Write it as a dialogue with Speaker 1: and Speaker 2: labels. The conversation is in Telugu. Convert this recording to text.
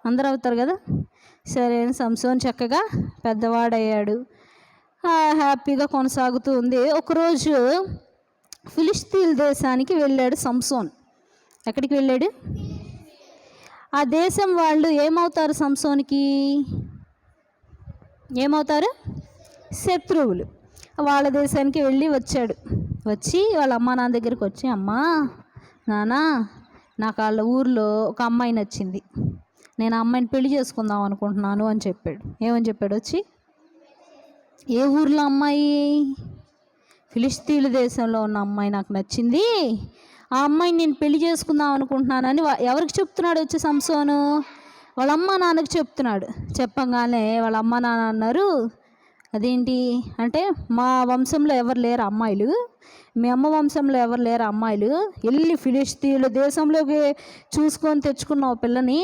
Speaker 1: అందరూ అవుతారు కదా. సరే సంసోన్ చక్కగా పెద్దవాడయ్యాడు, హ్యాపీగా కొనసాగుతూ ఉంది. ఒకరోజు ఫిలిష్తీన్ దేశానికి వెళ్ళాడు సంసోన్. ఎక్కడికి వెళ్ళాడు? ఆ దేశం వాళ్ళు ఏమవుతారు? సంసోన్కి ఏమవుతారు? శత్రువులు. వాళ్ళ దేశానికి వెళ్ళి వచ్చాడు. వచ్చి వాళ్ళ అమ్మ నాన్న దగ్గరికి వచ్చి, అమ్మా నాన్న, నాకు వాళ్ళ ఊర్లో ఒక అమ్మాయి నచ్చింది, నేను ఆ అమ్మాయిని పెళ్లి చేసుకుందాం అనుకుంటున్నాను అని చెప్పాడు. ఏమని చెప్పాడు? వచ్చి ఏ ఊర్లో అమ్మాయి? ఫిలిష్తీన్ల దేశంలో ఉన్న అమ్మాయి నాకు నచ్చింది, ఆ అమ్మాయిని నేను పెళ్లి చేసుకుందాం అనుకుంటున్నానని ఎవరికి చెప్తున్నాడు? వచ్చి సంసోను వాళ్ళ అమ్మ నాన్నకి చెప్తున్నాడు. చెప్పగానే వాళ్ళ అమ్మ నాన్న అన్నారు, అదేంటి అంటే, మా వంశంలో ఎవరు లేరు అమ్మాయిలు, మీ అమ్మ వంశంలో ఎవరు లేరు అమ్మాయిలు, వెళ్ళి ఫిలిష్తీన్ల దేశంలోకి చూసుకొని తెచ్చుకున్నావు పిల్లని,